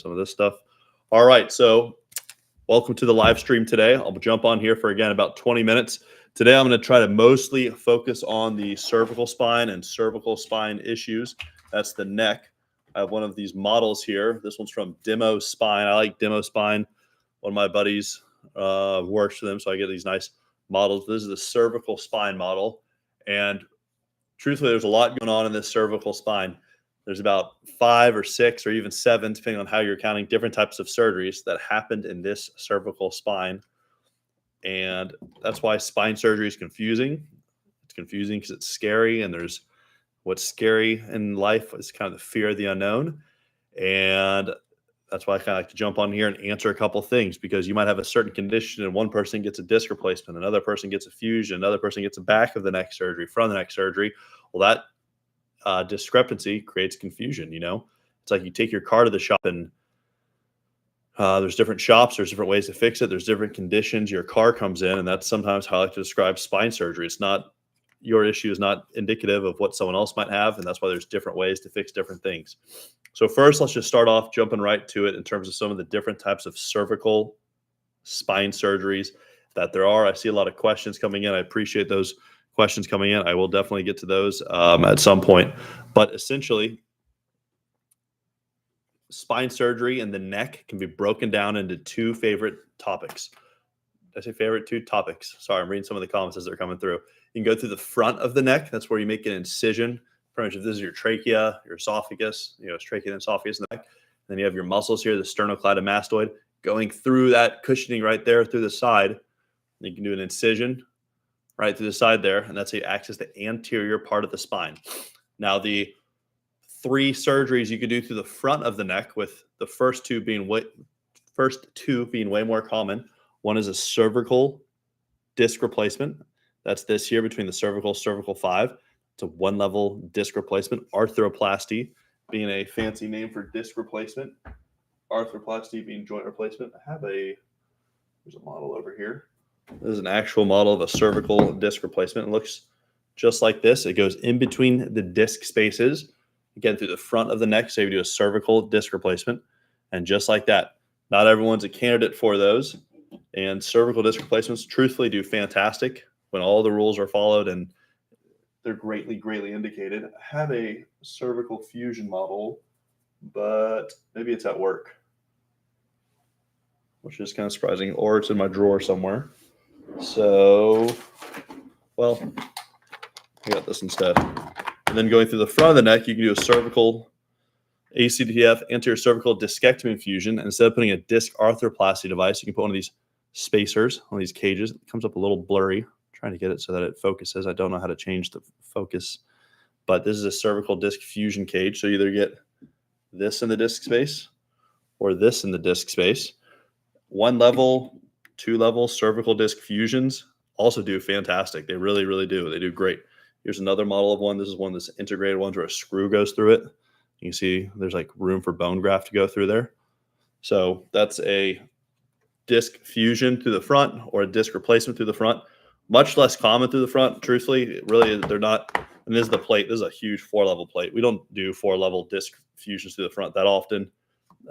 some of this stuff. All right, so welcome to the live stream today. I'll jump on here for, again, about 20 minutes. Today, I'm going to try to mostly focus on the cervical spine and cervical spine issues. That's the neck. I have one of these models here. This one's from Demo Spine. I like Demo Spine. One of my buddies works for them, so I get these nice models. This is the cervical spine model. And truthfully, there's a lot going on in this cervical spine. There's about 5 or 6 or even 7, depending on how you're counting, different types of surgeries that happened in this cervical spine. And that's why spine surgery is confusing. It's confusing because it's scary, and there's what's scary in life is kind of the fear of the unknown. And that's why I kind of like to jump on here and answer a couple things, because you might have a certain condition and one person gets a disc replacement, another person gets a fusion, another person gets a back of the neck surgery, front of the neck surgery. Well, that discrepancy creates confusion. It's like you take your car to the shop and there's different shops, there's different ways to fix it, there's different conditions your car comes in, and that's sometimes how I like to describe spine surgery. It's not, your issue is not indicative of what someone else might have, and that's why there's different ways to fix different things. So first, let's just start off jumping right to it in terms of some of the different types of cervical spine surgeries that there are. I see a lot of questions coming in. I appreciate those questions coming in. I will definitely get to those at some point. But essentially, spine surgery and the neck can be broken down into 2 favorite topics. Did I say favorite? 2 topics. Sorry, I'm reading some of the comments as they're coming through. You can go through the front of the neck. That's where you make an incision. Pretty much if this is your trachea, your esophagus, it's trachea and esophagus in the neck. And then you have your muscles here, the sternocleidomastoid, going through that cushioning right there through the side. You can do an incision right through the side there, and that's how you access the anterior part of the spine. Now, the 3 surgeries you could do through the front of the neck, with the first two being way more common. One is a cervical disc replacement. That's this here between the cervical 5. It's a 1-level disc replacement. Arthroplasty being a fancy name for disc replacement. Arthroplasty being joint replacement. There's a model over here. This is an actual model of a cervical disc replacement. It looks just like this. It goes in between the disc spaces, again, through the front of the neck. So you do a cervical disc replacement. And just like that, not everyone's a candidate for those. And cervical disc replacements truthfully do fantastic when all the rules are followed and they're greatly, greatly indicated. I have a cervical fusion model, but maybe it's at work, which is kind of surprising, or it's in my drawer somewhere. So, well, I got this instead. And then going through the front of the neck, you can do a cervical ACDF, anterior cervical discectomy infusion. And instead of putting a disc arthroplasty device, you can put one of these spacers, one of these cages. It comes up a little blurry. I'm trying to get it so that it focuses. I don't know how to change the focus, but this is a cervical disc fusion cage. So you either get this in the disc space or this in the disc space. 1-level, 2-level cervical disc fusions also do fantastic. They really, really do. They do great. Here's another model of one. This is one of those integrated ones where a screw goes through it. You can see there's like room for bone graft to go through there. So that's a disc fusion through the front or a disc replacement through the front. Much less common through the front. Truthfully, really, they're not. And this is the plate. This is a huge 4-level plate. We don't do 4-level disc fusions through the front that often.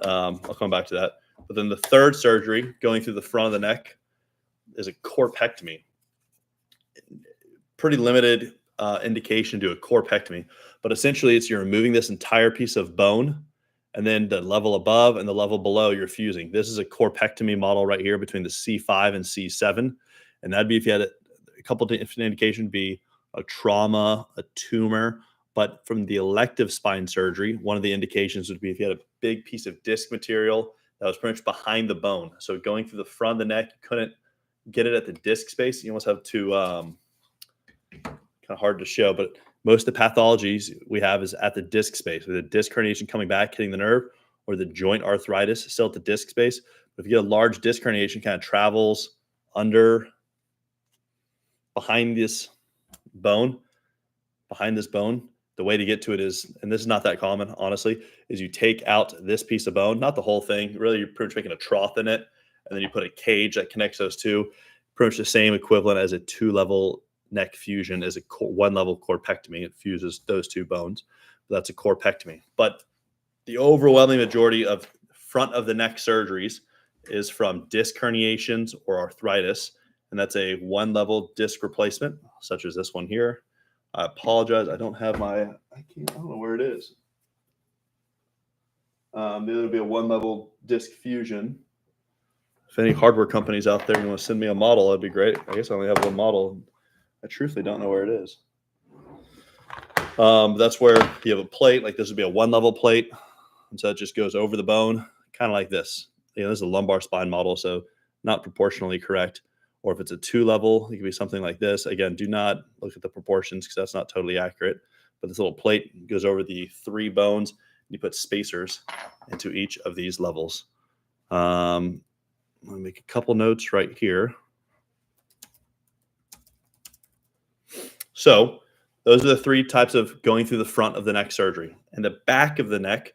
I'll come back to that. But then the third surgery going through the front of the neck is a corpectomy. Pretty limited indication to a corpectomy, but essentially you're removing this entire piece of bone, and then the level above and the level below you're fusing. This is a corpectomy model right here between the C5 and C7, and that'd be if you had a couple different indications, be a trauma, a tumor. But from the elective spine surgery, one of the indications would be if you had a big piece of disc material that was pretty much behind the bone. So going through the front of the neck, you couldn't get it at the disc space. You almost have to, kind of hard to show, but most of the pathologies we have is at the disc space, with a disc herniation coming back, hitting the nerve, or the joint arthritis still at the disc space. But if you get a large disc herniation, kind of travels behind this bone, the way to get to it is, and this is not that common, honestly, is you take out this piece of bone, not the whole thing. Really, you're pretty much making a trough in it, and then you put a cage that connects those two. Pretty much the same equivalent as a 2-level neck fusion is a 1-level corpectomy. It fuses those 2 bones. That's a corpectomy. But the overwhelming majority of front of the neck surgeries is from disc herniations or arthritis, and that's a one-level disc replacement, such as this one here. I apologize, I don't have I don't know where it is. The other would be a one-level disc fusion. If any hardware companies out there want to send me a model, that'd be great. I guess I only have one model. I truthfully don't know where it is. That's where you have a plate, like this would be a one-level plate. And so it just goes over the bone, kind of like this. This is a lumbar spine model, so not proportionally correct. Or if it's a two-level, it could be something like this. Again, do not look at the proportions because that's not totally accurate. But this little plate goes over the three bones. And you put spacers into each of these levels. Let me make a couple notes right here. So those are the three types of going through the front of the neck surgery. In the back of the neck,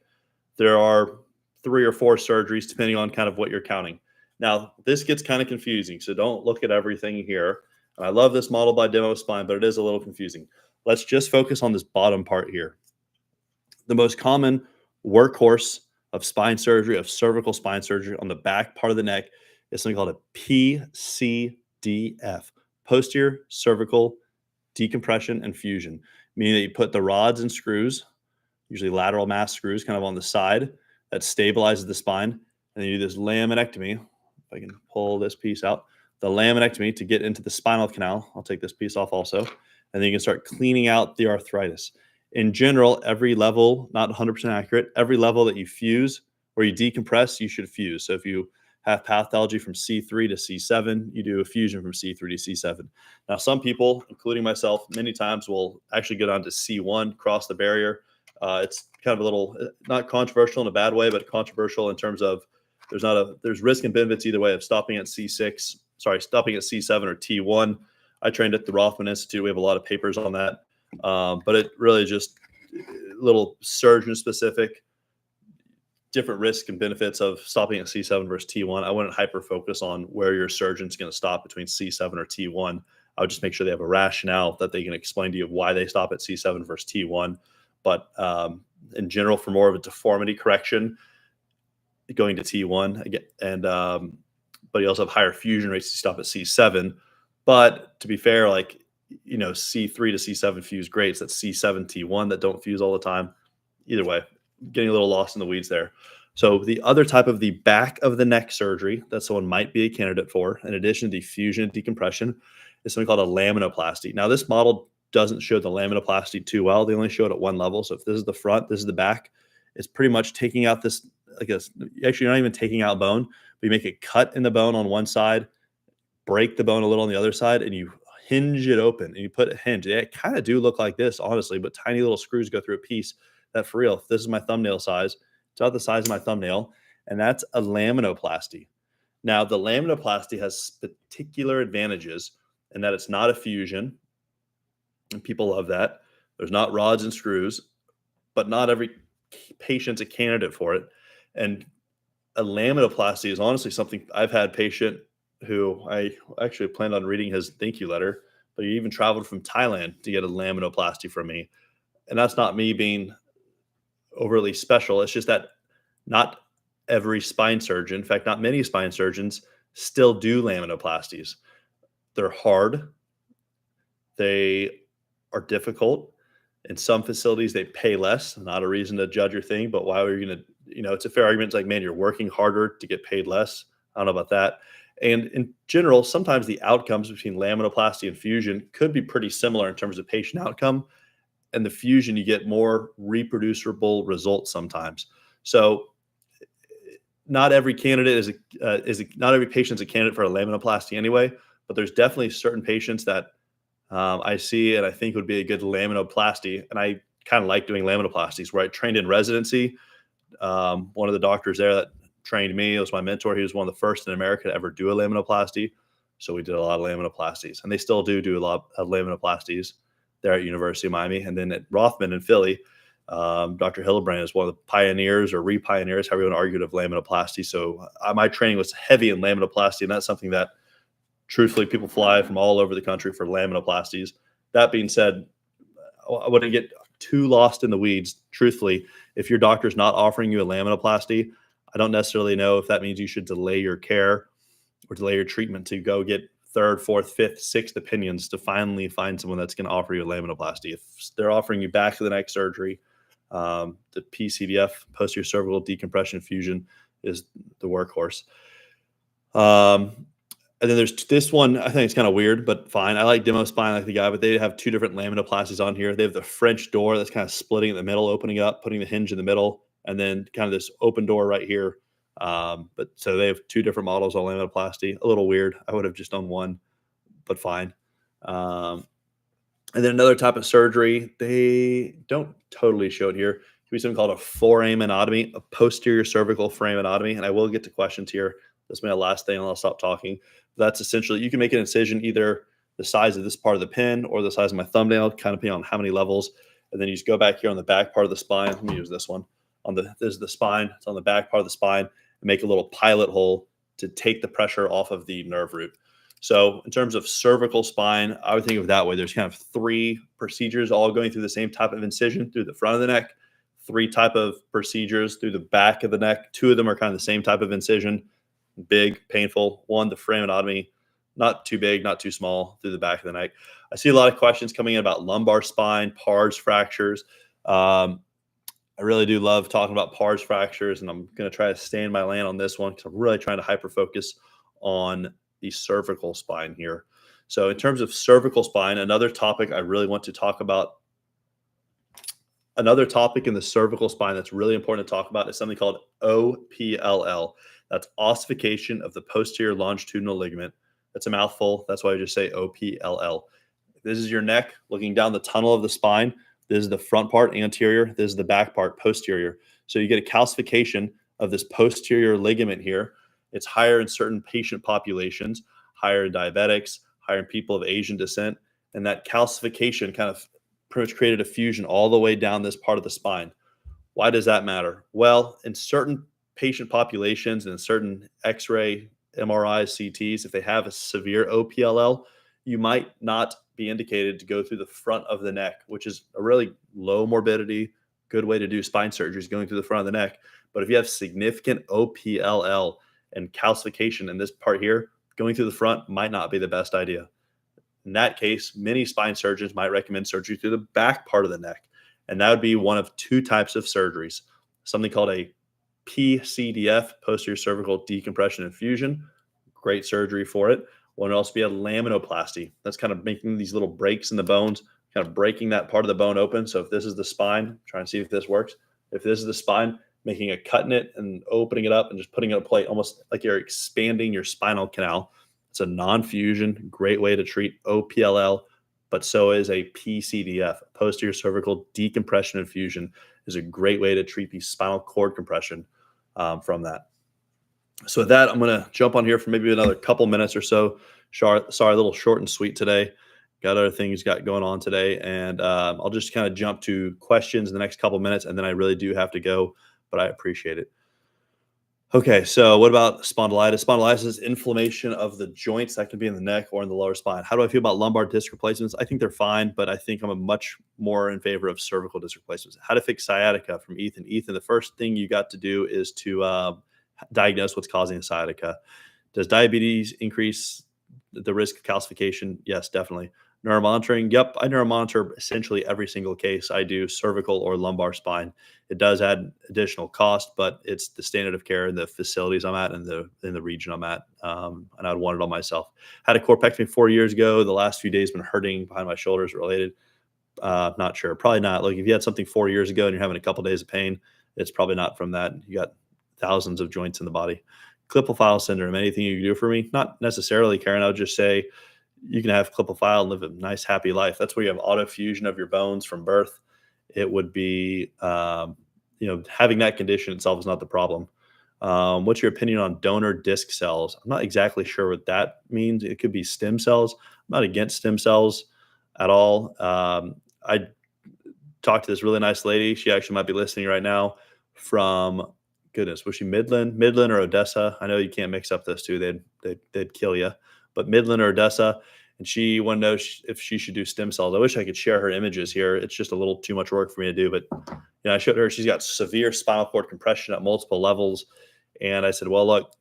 there are 3 or 4 surgeries, depending on kind of what you're counting. Now, this gets kind of confusing, so don't look at everything here. And I love this model by Demo Spine, but it is a little confusing. Let's just focus on this bottom part here. The most common workhorse of spine surgery, of cervical spine surgery on the back part of the neck is something called a PCDF, posterior cervical decompression and fusion, meaning that you put the rods and screws, usually lateral mass screws, kind of on the side that stabilizes the spine. And then you do this laminectomy. If I can pull this piece out, the laminectomy to get into the spinal canal. I'll take this piece off also. And then you can start cleaning out the arthritis. In general, every level, not 100% accurate, every level that you fuse or you decompress, you should fuse. So if you have pathology from C3 to C7, you do a fusion from C3 to C7. Now, some people, including myself, many times will actually go down to C1, cross the barrier. It's kind of a little, not controversial in a bad way, but controversial in terms of there's risk and benefits either way of stopping at C7 or T1. I trained at the Rothman Institute. We have a lot of papers on that. But it really just little surgeon specific, different risks and benefits of stopping at C7 versus T1. I wouldn't hyper focus on where your surgeon's going to stop between C7 or T1. I would just make sure they have a rationale that they can explain to you why they stop at C7 versus T1. But in general, for more of a deformity correction, going to T1 again, and but you also have higher fusion rates to stop at C7. But to be fair, like, C3 to C7 fuse great. So that's C7 T1 that don't fuse all the time. Either way, getting a little lost in the weeds there. So the other type of the back of the neck surgery that someone might be a candidate for, in addition to the fusion and decompression, is something called a laminoplasty. Now, this model doesn't show the laminoplasty too well. They only show it at one level. So if this is the front, this is the back. It's pretty much taking out this, I guess, actually you're not even taking out bone, but you make a cut in the bone on one side, break the bone a little on the other side, and you hinge it open and you put a hinge. They kind of do look like this, honestly, but tiny little screws go through a piece that, for real, if this is my thumbnail size, it's about the size of my thumbnail, and that's a laminoplasty. Now, the laminoplasty has particular advantages in that it's not a fusion, and people love that. There's not rods and screws, but not every patient's a candidate for it. And a laminoplasty is honestly something I've had patient who I actually planned on reading his thank you letter, but he even traveled from Thailand to get a laminoplasty from me. And that's not me being overly special. It's just that not every spine surgeon, in fact, not many spine surgeons still do laminoplasties. They're hard. They are difficult. In some facilities, they pay less. Not a reason to judge your thing, but why are you going to, it's a fair argument. It's like, man, you're working harder to get paid less. I don't know about that. And in general, sometimes the outcomes between laminoplasty and fusion could be pretty similar in terms of patient outcome. And the fusion, you get more reproducible results sometimes. So not every candidate not every patient's a candidate for a laminoplasty anyway, but there's definitely certain patients that I see and I think would be a good laminoplasty. And I kind of like doing laminoplasties. Where I trained in residency, one of the doctors there that trained me, it was my mentor. He was one of the first in America to ever do a laminoplasty. So we did a lot of laminoplasties, and they still do a lot of laminoplasties there at University of Miami. And then at Rothman in Philly, Dr. Hillebrand is one of the pioneers or re-pioneers, however you want to argue, of laminoplasty. So my training was heavy in laminoplasty, and that's something that truthfully people fly from all over the country for laminoplasties. That being said, I wouldn't get too lost in the weeds. Truthfully, if your doctor's not offering you a laminoplasty, I don't necessarily know if that means you should delay your care or delay your treatment to go get third, fourth, fifth, sixth opinions to finally find someone that's going to offer you a laminoplasty. If they're offering you back of the neck surgery, the PCDF, posterior cervical decompression fusion, is the workhorse. And then there's this one. I think it's kind of weird, but fine. I like demo spine like the guy, but they have two different laminoplasties on here. They have the French door that's kind of splitting in the middle, opening up, putting the hinge in the middle, and then kind of this open door right here. But so they have two different models on laminoplasty. A little weird. I would have just done one, but fine. And then another type of surgery, they don't totally show it here. It could be something called a foraminotomy, a posterior cervical foraminotomy. And I will get to questions here. This is my last thing, and I'll stop talking. That's essentially, you can make an incision either the size of this part of the pin or the size of my thumbnail, kind of depending on how many levels. And then you just go back here on the back part of the spine. Let me use this one. This is the spine. It's on the back part of the spine, and make a little pilot hole to take the pressure off of the nerve root. So in terms of cervical spine, I would think of it that way. There's kind of three procedures all going through the same type of incision through the front of the neck, three type of procedures through the back of the neck. Two of them are kind of the same type of incision, big, painful. One, the foraminotomy, not too big, not too small, through the back of the neck. I see a lot of questions coming in about lumbar spine, pars fractures. I really do love talking about pars fractures, and I'm going to try to stay in my lane on this one because I'm really trying to hyper focus on the cervical spine here. So in terms of cervical spine, another topic I really want to talk about, another topic in the cervical spine that's really important to talk about is something called OPLL. That's ossification of the posterior longitudinal ligament. That's a mouthful. That's why I just say OPLL. This is your neck looking down the tunnel of the spine. This is the front part, anterior. This is the back part, posterior. So you get a calcification of this posterior ligament here. It's higher in certain patient populations, higher in diabetics, higher in people of Asian descent. And that calcification kind of pretty much created a fusion all the way down this part of the spine. Why does that matter? Well, in certain patient populations and in certain X-ray, MRIs, CTs, if they have a severe OPLL, you might not be indicated to go through the front of the neck, which is a really low morbidity, good way to do spine surgery is going through the front of the neck. But if you have significant OPLL and calcification in this part here, going through the front might not be the best idea. In that case, many spine surgeons might recommend surgery through the back part of the neck. And that would be one of two types of surgeries, something called a PCDF, posterior cervical decompression and fusion. Great surgery for it. One would also be a laminoplasty. That's kind of making these little breaks in the bones, kind of breaking that part of the bone open. So if this is the spine, try and see if this works. If this is the spine, making a cut in it and opening it up and just putting it in a plate, almost like you're expanding your spinal canal. It's a non-fusion, great way to treat OPLL, but so is a PCDF, posterior cervical decompression and fusion, is a great way to treat the spinal cord compression from that. So with that, I'm going to jump on here for maybe another couple minutes or so. Sorry, a little short and sweet today. Got other things got going on today, and I'll just kind of jump to questions in the next couple minutes, and then I really do have to go, but I appreciate it. Okay, so what about spondylitis? Spondylitis is inflammation of the joints that can be in the neck or in the lower spine. How do I feel about lumbar disc replacements? I think they're fine, but I think I'm a much more in favor of cervical disc replacements. How to fix sciatica from Ethan. Ethan, the first thing you got to do is to diagnose what's causing the sciatica. Does diabetes increase the risk of calcification? Yes, definitely. Neuromonitoring. Yep, I neuromonitor essentially every single case I do, cervical or lumbar spine. It does add additional cost, but it's the standard of care in the facilities I'm at and in the region I'm at, and I'd want it on myself. Had a corpectomy 4 years ago. The last few days been hurting behind my shoulders related. Not sure. Probably not. Like if you had something 4 years ago and you're having a couple days of pain, it's probably not from that. You got thousands of joints in the body. Klippel-Feil syndrome. Anything you can do for me? Not necessarily, Karen. I would just say you can have Klippel-Feil and live a nice, happy life. That's where you have autofusion of your bones from birth. It would be, having that condition itself is not the problem. What's your opinion on donor disc cells? I'm not exactly sure what that means. It could be stem cells. I'm not against stem cells at all. I talked to this really nice lady. She actually might be listening right now from, goodness, was she Midland or Odessa? I know you can't mix up those two. They'd kill you. But Midland or Odessa, and she wanted to know if she should do stem cells. I wish I could share her images here. It's just a little too much work for me to do. But I showed her she's got severe spinal cord compression at multiple levels. And I said, well, look,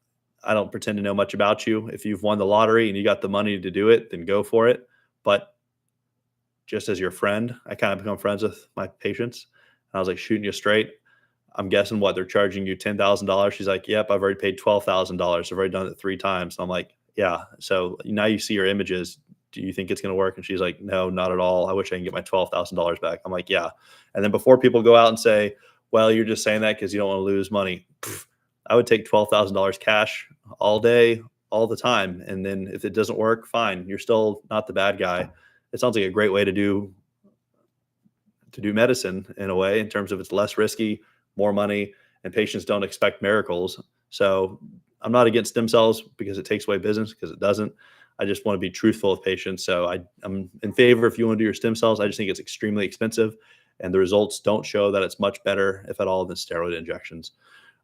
I don't pretend to know much about you. If you've won the lottery and you got the money to do it, then go for it. But just as your friend, I kind of become friends with my patients. And I was like, shooting you straight. I'm guessing what they're charging you $10,000. She's like, yep, I've already paid $12,000. I've already done it 3 times. And I'm like, yeah. So now you see your images. Do you think it's going to work? And she's like, no, not at all. I wish I can get my $12,000 back. I'm like, yeah. And then before people go out and say, well, you're just saying that because you don't want to lose money. I would take $12,000 cash all day, all the time. And then if it doesn't work, fine. You're still not the bad guy. It sounds like a great way to do medicine in a way, in terms of it's less risky, more money, and patients don't expect miracles. So I'm not against stem cells because it takes away business, because it doesn't. I just want to be truthful with patients. So I'm in favor if you want to do your stem cells. I just think it's extremely expensive, and the results don't show that it's much better, if at all, than steroid injections.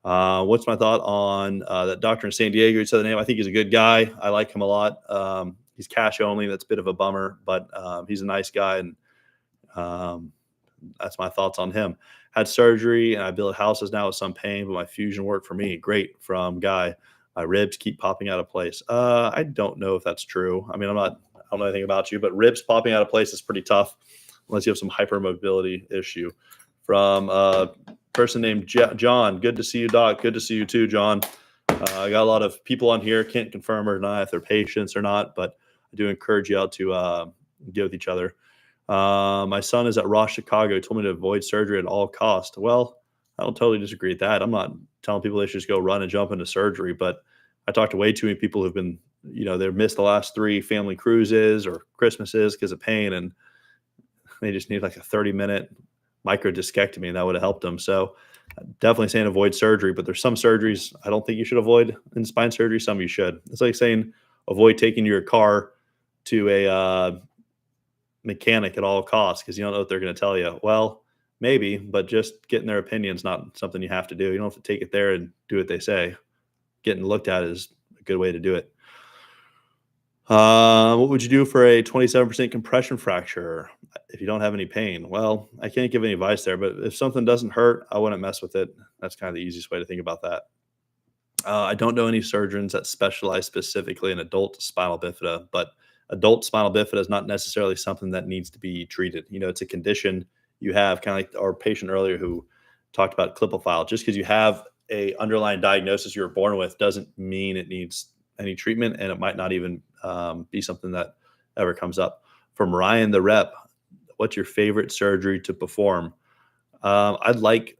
What's my thought on that doctor in San Diego? You said the name. I think he's a good guy. I like him a lot. He's cash only. That's a bit of a bummer, but he's a nice guy, and um, that's my thoughts on him. Had surgery and I build houses now with some pain, but my fusion worked for me. Great. From Guy. My ribs keep popping out of place. I don't know if that's true. I mean, I don't know anything about you, but ribs popping out of place is pretty tough unless you have some hypermobility issue. From a person named John. Good to see you, Doc. Good to see you too, John. I got a lot of people on here. Can't confirm or deny if they're patients or not, but I do encourage you out to get with each other. My son is at Ross Chicago. He told me to avoid surgery at all costs. Well, I don't totally disagree with that. I'm not telling people they should just go run and jump into surgery, but I talked to way too many people who've been, they've missed the last 3 family cruises or Christmases because of pain, and they just need like a 30-minute micro discectomy, and that would have helped them. So definitely saying avoid surgery, but there's some surgeries I don't think you should avoid in spine surgery. Some you should. It's like saying avoid taking your car to a mechanic at all costs because you don't know what they're going to tell you. Well, maybe, but just getting their opinion is not something you have to do. You don't have to take it there and do what they say. Getting looked at is a good way to do it. What would you do for a 27% compression fracture if you don't have any pain? Well, I can't give any advice there, but if something doesn't hurt, I wouldn't mess with it. That's kind of the easiest way to think about that. I don't know any surgeons that specialize specifically in adult spinal bifida, but adult spinal bifida is not necessarily something that needs to be treated. It's a condition you have, kind of like our patient earlier who talked about clipophile. Just because you have a underlying diagnosis you were born with doesn't mean it needs any treatment, and it might not even be something that ever comes up. From Ryan the Rep, what's your favorite surgery to perform? I'd like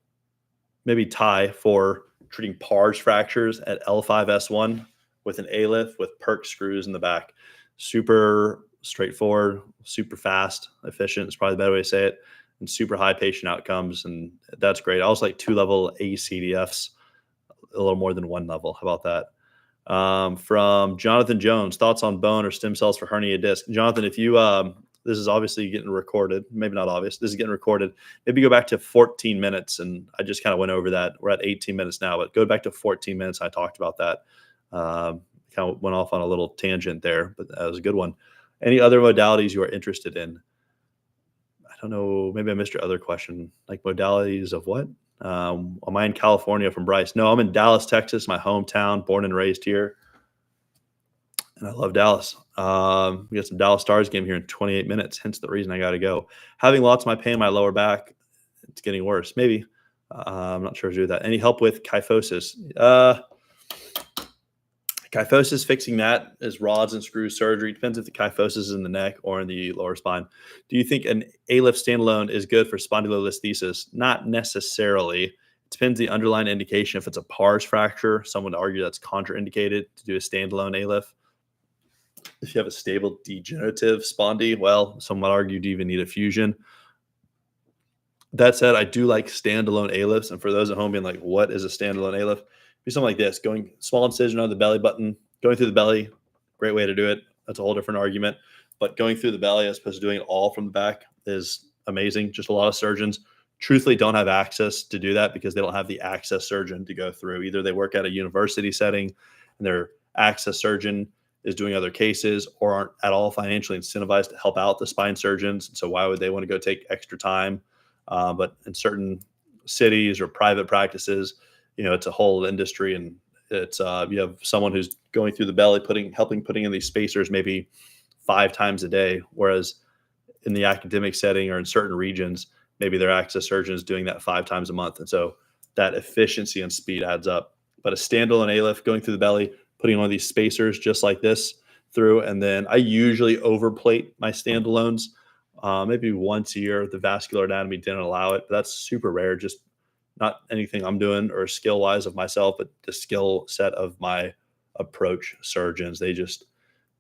maybe Ty for treating pars fractures at L5S1 with an ALIF with perk screws in the back. Super straightforward, super fast, efficient is probably the better way to say it, and super high patient outcomes, and that's great. I also like 2-level ACDFs, a little more than 1 level. How about that? From Jonathan Jones, thoughts on bone or stem cells for hernia disc. Jonathan, if you this is obviously getting recorded, maybe not obvious, this is getting recorded, maybe go back to 14 minutes, and I just kind of went over that. We're at 18 minutes now, but go back to 14 minutes. I talked about that. Kind of went off on a little tangent there, but that was a good one. Any other modalities you are interested in? I don't know, maybe I missed your other question. Like modalities of what? Am I in California? From Bryce. No, I'm in Dallas, Texas, my hometown, born and raised here. And I love Dallas. We got some Dallas Stars game here in 28 minutes, hence the reason I got to go. Having lots of my pain in my lower back, it's getting worse. Maybe. I'm not sure to do that. Any help with kyphosis? Kyphosis, fixing that is rods and screws surgery. Depends if the kyphosis is in the neck or in the lower spine. Do you think an ALIF standalone is good for spondylolisthesis? Not necessarily. It depends the underlying indication. If it's a pars fracture, someone would argue that's contraindicated to do a standalone ALIF. If you have a stable degenerative spondy, well, some would argue do you even need a fusion? That said, I do like standalone ALIFs. And for those at home being like, what is a standalone ALIF? Be something like this, going small incision on the belly button, going through the belly, great way to do it. That's a whole different argument. But going through the belly as opposed to doing it all from the back is amazing. Just a lot of surgeons truthfully don't have access to do that because they don't have the access surgeon to go through. Either they work at a university setting and their access surgeon is doing other cases, or aren't at all financially incentivized to help out the spine surgeons. So why would they want to go take extra time? But in certain cities or private practices, it's a whole industry, and It's you have someone who's going through the belly, helping putting in these spacers maybe 5 times a day, whereas in the academic setting or in certain regions, maybe their access surgeon is doing that 5 times a month. And so that efficiency and speed adds up. But a standalone ALIF going through the belly, putting one of these spacers just like this through, and then I usually overplate my standalones maybe once a year. The vascular anatomy didn't allow it, but that's super rare. Just not anything I'm doing or skill wise of myself, but the skill set of my approach surgeons. They just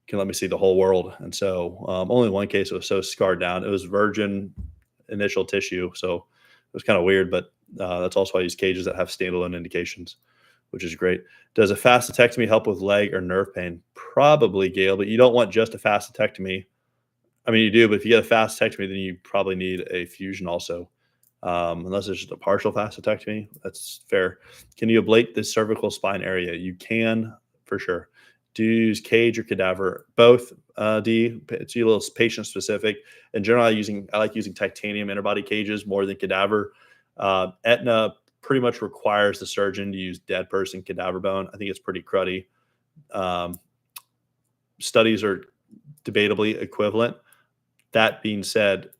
can let me see the whole world. And so only one case was so scarred down. It was virgin initial tissue. So it was kind of weird, but that's also why I use cages that have standalone indications, which is great. Does a fascitectomy help with leg or nerve pain? Probably, Gail, but you don't want just a fascitectomy. I mean, you do, but if you get a fascitectomy, then you probably need a fusion also. Unless it's just a partial fascitectomy, that's fair. Can you ablate the cervical spine area? You can, for sure. Do you use cage or cadaver? Both, D. It's a little patient specific. In general, I like using titanium interbody cages more than cadaver. Aetna pretty much requires the surgeon to use dead person cadaver bone. I think it's pretty cruddy. Studies are debatably equivalent. That being said,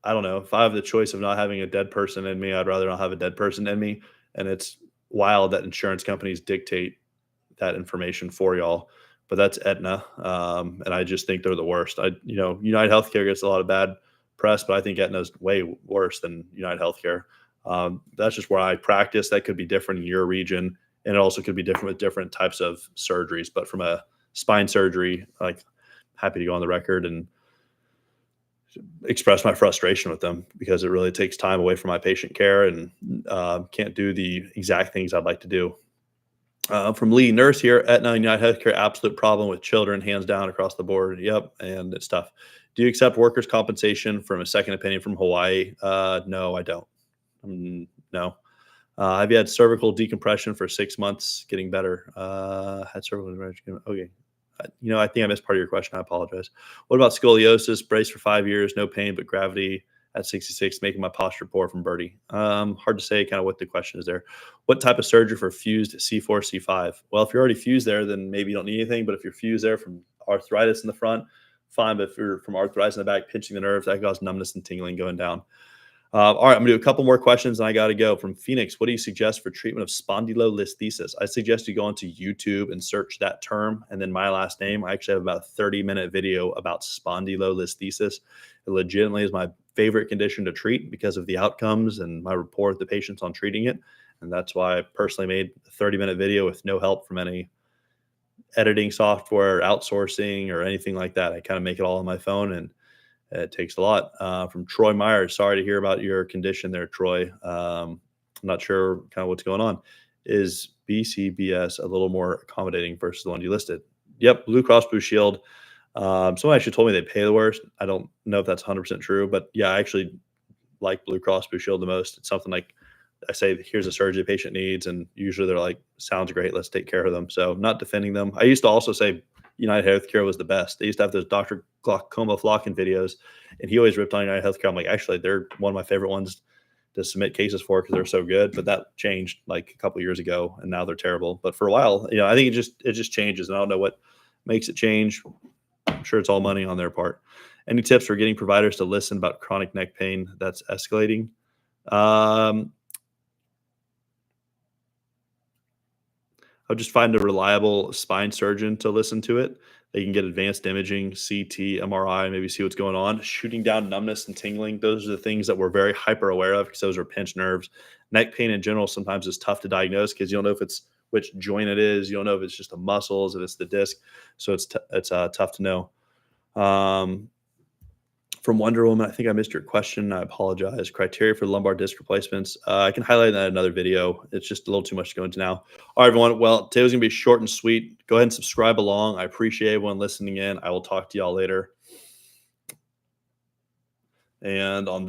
I don't know. If I have the choice of not having a dead person in me, I'd rather not have a dead person in me. And it's wild that insurance companies dictate that information for y'all. But that's Aetna, and I just think they're the worst. United Healthcare gets a lot of bad press, but I think Aetna is way worse than United Healthcare. That's just where I practice. That could be different in your region, and it also could be different with different types of surgeries. But from a spine surgery, like, happy to go on the record and express my frustration with them because it really takes time away from my patient care and can't do the exact things I'd like to do. From Lee, nurse here, Aetna and United Healthcare, absolute problem with children, hands down across the board. Yep, and it's tough. Do you accept workers' compensation from a second opinion from Hawaii? No, I don't. No. Have you had cervical decompression for 6 months, getting better? Had cervical decompression. Okay. I think I missed part of your question. I apologize. What about scoliosis? Brace for 5 years, no pain, but gravity at 66, making my posture poor from Birdie. Hard to say kind of what the question is there. What type of surgery for fused C4, C5? Well, if you're already fused there, then maybe you don't need anything. But if you're fused there from arthritis in the front, fine. But if you're from arthritis in the back, pinching the nerves, that causes numbness and tingling going down. All right, I'm going to do a couple more questions and I got to go. From Phoenix, what do you suggest for treatment of spondylolisthesis? I suggest you go onto YouTube and search that term and then my last name. I actually have about a 30-minute video about spondylolisthesis. It legitimately is my favorite condition to treat because of the outcomes and my rapport with the patients on treating it. And that's why I personally made a 30-minute video with no help from any editing software, outsourcing, or anything like that. I kind of make it all on my phone, and it takes a lot. From Troy Myers, sorry to hear about your condition there, Troy. I'm not sure kind of what's going on. Is BCBS a little more accommodating versus the one you listed? Yep, Blue Cross Blue Shield. Someone actually told me they pay the worst. I don't know if that's 100% true, but yeah, I actually like Blue Cross Blue Shield the most. It's something like I say, here's a surgery the patient needs, and usually they're like, sounds great, let's take care of them. So not defending them. I used to also say United Healthcare was the best. They used to have those Dr. Glaucoma Flocken videos, and he always ripped on United Healthcare. I'm like, actually, they're one of my favorite ones to submit cases for because they're so good. But that changed like a couple years ago, and now they're terrible. But for a while, I think it just changes, and I don't know what makes it change. I'm sure it's all money on their part. Any tips for getting providers to listen about chronic neck pain that's escalating? I'll just find a reliable spine surgeon to listen to it. They can get advanced imaging, CT, MRI, maybe see what's going on. Shooting down numbness and tingling, those are the things that we're very hyper aware of because those are pinched nerves. Neck pain in general sometimes is tough to diagnose because you don't know if it's which joint it is. You don't know if it's just the muscles, if it's the disc. So it's tough to know. From Wonder Woman, I think I missed your question. I apologize. Criteria for lumbar disc replacements. I can highlight that in another video. It's just a little too much to go into now. All right, everyone. Well, today was going to be short and sweet. Go ahead and subscribe along. I appreciate everyone listening in. I will talk to y'all later. And on that,